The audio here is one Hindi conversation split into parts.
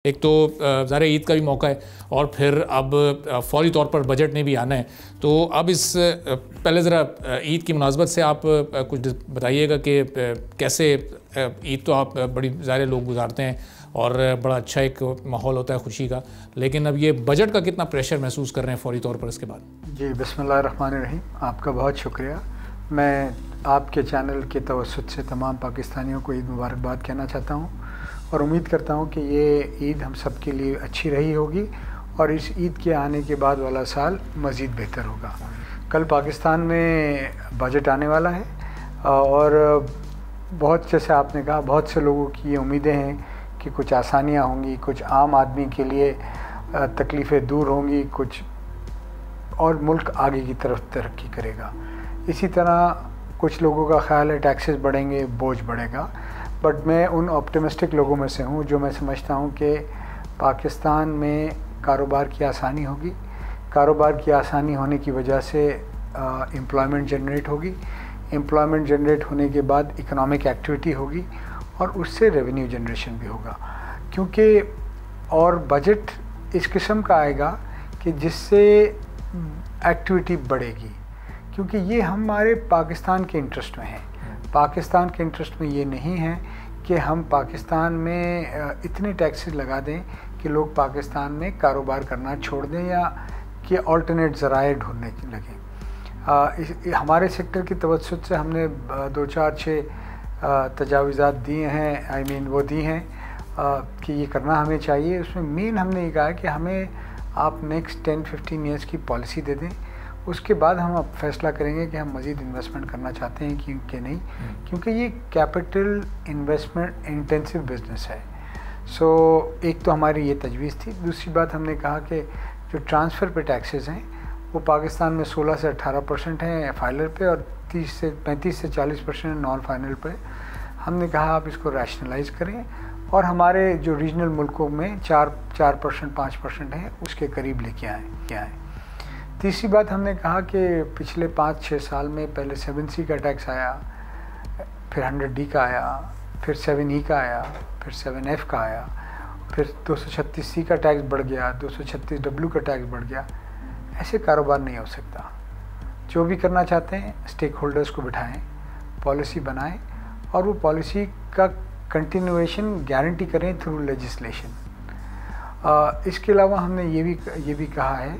एक तो ज़ाहिर ईद का भी मौका है और फिर अब फौरी तौर पर बजट ने भी आना है। तो अब इस पहले ज़रा ईद की मुनासबत से आप कुछ बताइएगा कि कैसे ईद तो आप बड़ी ज़ाहिर लोग गुजारते हैं और बड़ा अच्छा एक माहौल होता है खुशी का, लेकिन अब ये बजट का कितना प्रेशर महसूस कर रहे हैं फौरी तौर पर इसके बाद? जी, बिस्मिल्लाहिर्रहमानिर्रहीम। आपका बहुत शुक्रिया। मैं आपके चैनल के तवस्सुत से तमाम पाकिस्तानियों को ईद मुबारकबाद कहना चाहता हूँ और उम्मीद करता हूँ कि ये ईद हम सब के लिए अच्छी रही होगी और इस ईद के आने के बाद वाला साल मज़ीद बेहतर होगा। कल पाकिस्तान में बजट आने वाला है और बहुत, जैसे आपने कहा, बहुत से लोगों की ये उम्मीदें हैं कि कुछ आसानियाँ होंगी, कुछ आम आदमी के लिए तकलीफ़ें दूर होंगी, कुछ और मुल्क आगे की तरफ तरक्की करेगा। इसी तरह कुछ लोगों का ख्याल है टैक्सेस बढ़ेंगे, बोझ बढ़ेगा, बट मैं उन ऑप्टिमिस्टिक लोगों में से हूँ जो मैं समझता हूँ कि पाकिस्तान में कारोबार की आसानी होगी। कारोबार की आसानी होने की वजह से एम्प्लॉयमेंट जनरेट होगी, एम्प्लॉयमेंट जनरेट होने के बाद इकोनॉमिक एक्टिविटी होगी और उससे रेवेन्यू जनरेशन भी होगा। क्योंकि और बजट इस किस्म का आएगा कि जिससे एक्टिविटी बढ़ेगी, क्योंकि ये हमारे पाकिस्तान के इंटरेस्ट में है। पाकिस्तान के इंटरेस्ट में ये नहीं है कि हम पाकिस्तान में इतने टैक्सेस लगा दें कि लोग पाकिस्तान में कारोबार करना छोड़ दें या कि अल्टरनेट ज़राए ढूंढने लगें। हमारे सेक्टर की तवज्जुह से हमने 2-4-6 तजावीज़ात दिए हैं, वो दी हैं कि ये करना हमें चाहिए। उसमें मेन हमने ये कहा है कि हमें आप नेक्स्ट 10-15 ईयर्स की पॉलिसी दे दें, उसके बाद हम अब फैसला करेंगे कि हम मज़ीद इन्वेस्टमेंट करना चाहते हैं कि नहीं, क्योंकि ये कैपिटल इन्वेस्टमेंट इंटेंसिव बिजनेस है। एक तो हमारी ये तजवीज़ थी। दूसरी बात हमने कहा कि जो ट्रांसफ़र पे टैक्सेस हैं वो पाकिस्तान में 16 से 18% हैं फाइलर पे और 35 से 40% नॉन फाइनल पे। हमने कहा आप इसको रैशनलाइज़ करें और हमारे जो रीजनल मुल्कों में 4% 5% है उसके करीब लेके आएँ। तीसरी बात हमने कहा कि पिछले 5-6 साल में पहले 7C का टैक्स आया, फिर 100D का आया, फिर 7E का आया, फिर 7F का आया, फिर 236C का टैक्स बढ़ गया, 236W का टैक्स बढ़ गया। ऐसे कारोबार नहीं हो सकता। जो भी करना चाहते हैं स्टेक होल्डर्स को बिठाएं, पॉलिसी बनाएं और वो पॉलिसी का कंटिन्यूएशन गारंटी करें थ्रू लेजिस्लेशन। इसके अलावा हमने ये भी कहा है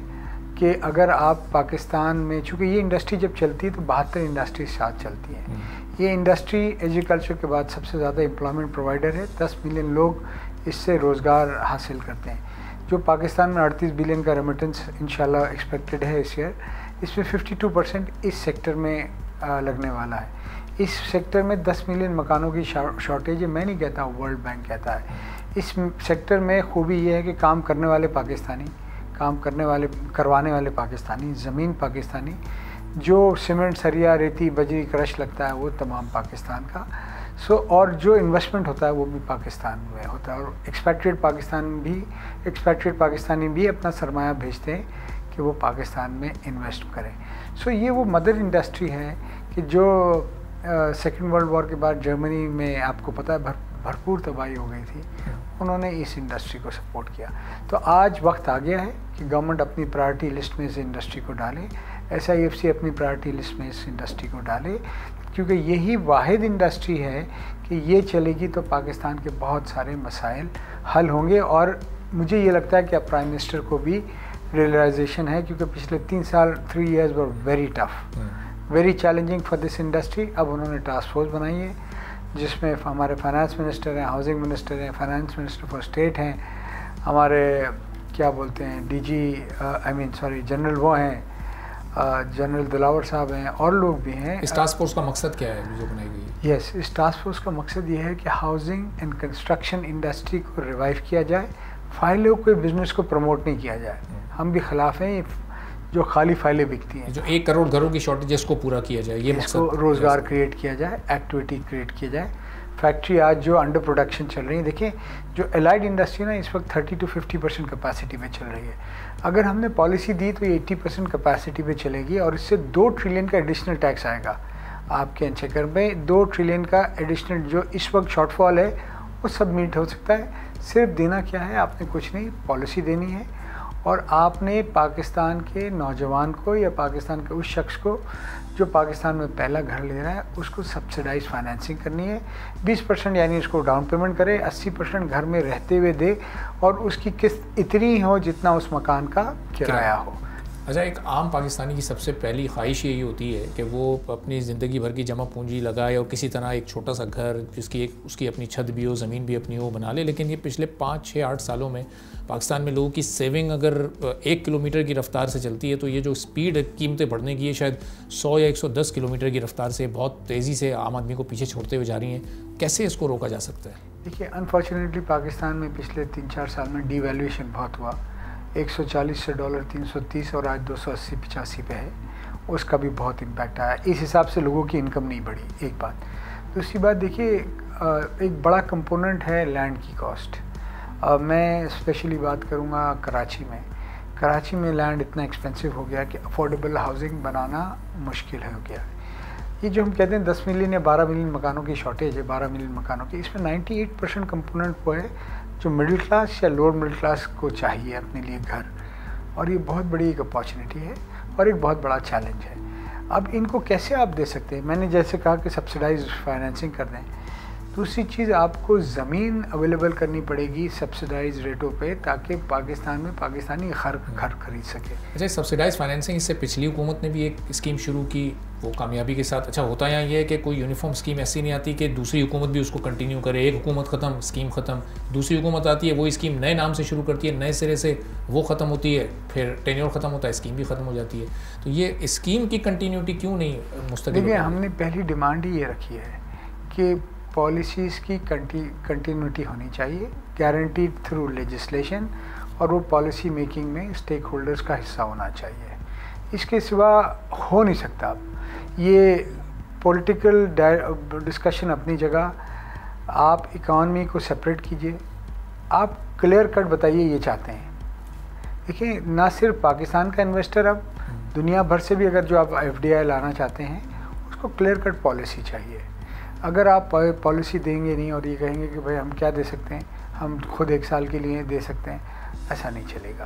कि अगर आप पाकिस्तान में, चूँकि ये इंडस्ट्री जब चलती है तो 72 इंडस्ट्री साथ चलती हैं। ये इंडस्ट्री एग्रीकल्चर के बाद सबसे ज़्यादा एम्प्लॉयमेंट प्रोवाइडर है। 10 मिलियन लोग इससे रोज़गार हासिल करते हैं। जो पाकिस्तान में 38 बिलियन का रेमिटेंस इंशाल्लाह एक्सपेक्टेड है इस ईयर, इसमें 52% इस सेक्टर में लगने वाला है। इस सेक्टर में 10 मिलियन मकानों की शॉर्टेज है। मैं नहीं कहता, वर्ल्ड बैंक कहता है। इस सेक्टर में खूबी ये है कि काम करने वाले पाकिस्तानी, करवाने वाले पाकिस्तानी, ज़मीन पाकिस्तानी, जो सीमेंट, सरिया, रेती, बजरी, क्रश लगता है वो तमाम पाकिस्तान का। और जो इन्वेस्टमेंट होता है वो भी पाकिस्तान में होता है और एक्सपैट्रिएट पाकिस्तानी भी अपना सरमाया भेजते हैं कि वो पाकिस्तान में इन्वेस्ट करें। ये वो मदर इंडस्ट्री है कि जो सेकेंड वर्ल्ड वॉर के बाद जर्मनी में आपको पता है भरपूर तबाही हो गई थी, उन्होंने इस इंडस्ट्री को सपोर्ट किया। तो आज वक्त आ गया है कि गवर्नमेंट अपनी प्रायोरिटी लिस्ट में इस इंडस्ट्री को डाले, SIFC अपनी प्रायोरिटी लिस्ट में इस इंडस्ट्री को डाले, क्योंकि यही वाहिद इंडस्ट्री है कि ये चलेगी तो पाकिस्तान के बहुत सारे मसाइल हल होंगे। और मुझे ये लगता है कि अब प्राइम मिनिस्टर को भी रियलाइजेशन है, क्योंकि पिछले 3 years were very tough, very challenging for this industry. अब उन्होंने टास्क फोर्स बनाई है जिसमें हमारे फाइनेंस मिनिस्टर हैं, हाउसिंग मिनिस्टर हैं, फाइनेंस मिनिस्टर फॉर स्टेट हैं, हमारे क्या बोलते हैं जनरल वो हैं, जनरल दिलावर साहब हैं और लोग भी हैं। इस टास्क फोर्स का मकसद क्या है जो बनाई गई? यस, इस टास्क फोर्स का मकसद ये है कि हाउसिंग एंड कंस्ट्रक्शन इंडस्ट्री को रिवाइव किया जाए, फाइलों के बिजनेस को प्रमोट नहीं किया जाए। हम भी खिलाफ हैं जो खाली फाइलें बिकती हैं। जो 1 करोड़ घरों की शॉर्टेज को पूरा किया जाए, ये मकसद, रोज़गार क्रिएट किया जाए, एक्टिविटी क्रिएट किया जाए। फैक्ट्री आज जो अंडर प्रोडक्शन चल रही है, देखिए जो एलाइड इंडस्ट्री ना इस वक्त 30 to 50% कैपेसिटी पे चल रही है। अगर हमने पॉलिसी दी तो ये 80% कैपेसिटी पे चलेगी और इससे 2 ट्रिलियन का एडिशनल टैक्स आएगा आपके एक्सचेकर में। 2 ट्रिलियन का एडिशनल जो इस वक्त शॉर्टफॉल है वो सब मीट हो सकता है। सिर्फ देना क्या है, आपने कुछ नहीं, पॉलिसी देनी है और आपने पाकिस्तान के नौजवान को या पाकिस्तान के उस शख्स को जो पाकिस्तान में पहला घर ले रहा है उसको सब्सिडाइज फाइनेंसिंग करनी है। 20% यानी उसको डाउन पेमेंट करे, 80% घर में रहते हुए दे और उसकी किस्त इतनी हो जितना उस मकान का किराया हो। अच्छा, एक आम पाकिस्तानी की सबसे पहली ख्वाहिश यही होती है कि वो अपनी ज़िंदगी भर की जमा पूंजी लगाए और किसी तरह एक छोटा सा घर जिसकी उसकी अपनी छत भी हो, ज़मीन भी अपनी हो, बना ले। लेकिन ये पिछले 5, 6, 8 सालों में पाकिस्तान में लोगों की सेविंग अगर 1 किलोमीटर की रफ्तार से चलती है तो ये जो स्पीड है कीमतें बढ़ने की है शायद 100 या 110 किलोमीटर की रफ्तार से बहुत तेज़ी से आम आदमी को पीछे छोड़ते हुए जा रही हैं। कैसे इसको रोका जा सकता है? देखिए, अनफॉर्चुनेटली पाकिस्तान में पिछले 3-4 साल में डिवैल्यूएशन बहुत हुआ। 140 से डॉलर 330 और आज 280-85 पे है। उसका भी बहुत इम्पैक्ट आया। इस हिसाब से लोगों की इनकम नहीं बढ़ी, एक बात। दूसरी बात, देखिए एक बड़ा कंपोनेंट है लैंड की कॉस्ट। मैं स्पेशली बात करूँगा कराची में। कराची में लैंड इतना एक्सपेंसिव हो गया कि अफोर्डेबल हाउसिंग बनाना मुश्किल हो गया। ये जो हम कहते हैं 10 मिलियन या 12 मिलियन मकानों की शॉर्टेज है, 12 मिलियन मकानों की, इसमें 98% कंपोनेंट वो है जो मिडिल क्लास या लोअर मिडिल क्लास को चाहिए अपने लिए घर। और ये बहुत बड़ी एक अपॉर्चुनिटी है और एक बहुत बड़ा चैलेंज है। अब इनको कैसे आप दे सकते हैं? मैंने जैसे कहा कि सब्सिडाइज फाइनेंसिंग कर दें। दूसरी चीज़, आपको ज़मीन अवेलेबल करनी पड़ेगी सब्सिडाइज रेटों पे ताकि पाकिस्तान में पाकिस्तानी घर खरीद सके। अच्छा, सब्सिडाइज फाइनेंसिंग इससे पिछली हुकूमत ने भी एक स्कीम शुरू की, वो कामयाबी के साथ। अच्छा, होता यहाँ ये है कि कोई यूनिफॉर्म स्कीम ऐसी नहीं आती कि दूसरी हुकूमत भी उसको कंटिन्यू करे। एक हुकूमत ख़त्म, स्कीम ख़त्म, दूसरी हुकूमत आती है, वही स्कीम नए नाम से शुरू करती है, नए सिरे से वो ख़त्म होती है, फिर टेन्योर ख़त्म होता है, स्कीम भी ख़त्म हो जाती है। तो ये स्कीम की कंटिन्यूटी क्यों नहीं मुस्तकिल? देखिए, हमने पहली डिमांड ही ये रखी है कि पॉलिसीज़ की कंटिन्यूटी होनी चाहिए, गारंटीड थ्रू लेजिस्लेशन, और वो पॉलिसी मेकिंग में स्टेक होल्डर्स का हिस्सा होना चाहिए। इसके सिवा हो नहीं सकता। अब ये पॉलिटिकल डिस्कशन अपनी जगह, आप इकॉनमी को सेपरेट कीजिए, आप क्लियर कट बताइए ये चाहते हैं। देखिए, ना सिर्फ पाकिस्तान का इन्वेस्टर, अब दुनिया भर से भी अगर जो आप FDI लाना चाहते हैं उसको क्लियर कट पॉलिसी चाहिए। अगर आप पॉलिसी देंगे नहीं और ये कहेंगे कि भाई हम क्या दे सकते हैं, हम खुद 1 साल के लिए दे सकते हैं, ऐसा नहीं चलेगा।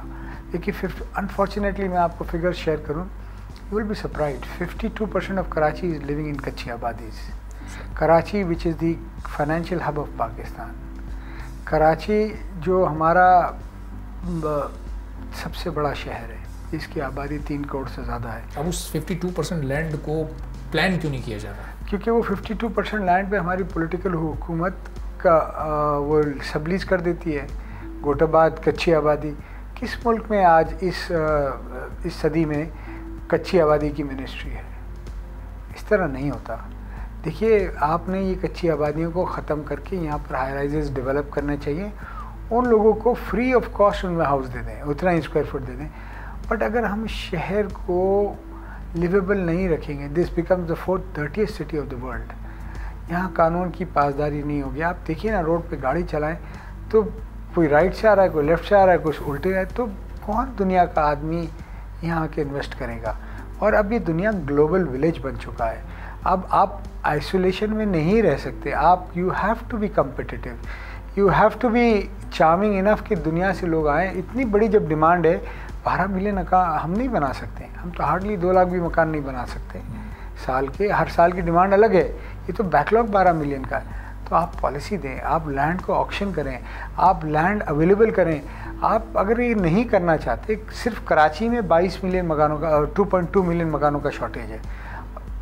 देखिए, अनफॉर्चुनेटली मैं आपको फिगर शेयर करूं, you will be surprised, 52% of Karachi is living in kachi abadis. Karachi which is the financial hub of Pakistan. Karachi जो हमारा सबसे बड़ा शहर है, इसकी आबादी 3 करोड़ से ज़्यादा है। अब उस 52% लैंड को प्लान क्यों नहीं किया जा रहा? क्योंकि वो 52% लैंड पे हमारी पॉलिटिकल हुकूमत का वो सबलीज कर देती है। गोटाबाद कच्ची आबादी, किस मुल्क में आज इस सदी में कच्ची आबादी की मिनिस्ट्री है? इस तरह नहीं होता। देखिए, आपने ये कच्ची आबादियों को ख़त्म करके यहाँ पर हाई राइजेस डेवलप करने चाहिए। उन लोगों को फ्री ऑफ कॉस्ट उनमें हाउस दे दें, उतना ही स्क्वायर फुट दे दें। बट अगर हम शहर को लिवेबल नहीं रखेंगे, this becomes the 4th dirtiest city of the world. यहाँ कानून की पासदारी नहीं होगी। आप देखिए ना, रोड पे गाड़ी चलाएं तो कोई राइट से आ रहा है, कोई लेफ़्ट से आ रहा है, कुछ उल्टे है, तो कौन दुनिया का आदमी यहाँ के इन्वेस्ट करेगा? और अब ये दुनिया ग्लोबल विलेज बन चुका है। अब आप आइसोलेशन में नहीं रह सकते। आप you have to be competitive, you have to be charming enough कि दुनिया से लोग आएँ। इतनी बड़ी जब डिमांड है, 12 मिलियन मकान हम नहीं बना सकते। हम तो हार्डली 2 लाख भी मकान नहीं बना सकते साल के। हर साल की डिमांड अलग है, ये तो बैकलॉग 12 मिलियन का है। तो आप पॉलिसी दें, आप लैंड को ऑक्शन करें, आप लैंड अवेलेबल करें। आप अगर ये नहीं करना चाहते, सिर्फ कराची में 22 मिलियन मकानों का 2.2 मिलियन मकानों का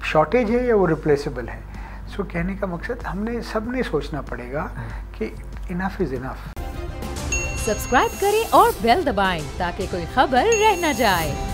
शॉर्टेज है या वो रिप्लेसेबल है? सो कहने का मकसद, हमने सबने सोचना पड़ेगा कि इनफ इज़ इनफ। सब्सक्राइब करें और बेल दबाएं ताकि कोई खबर रह न जाए।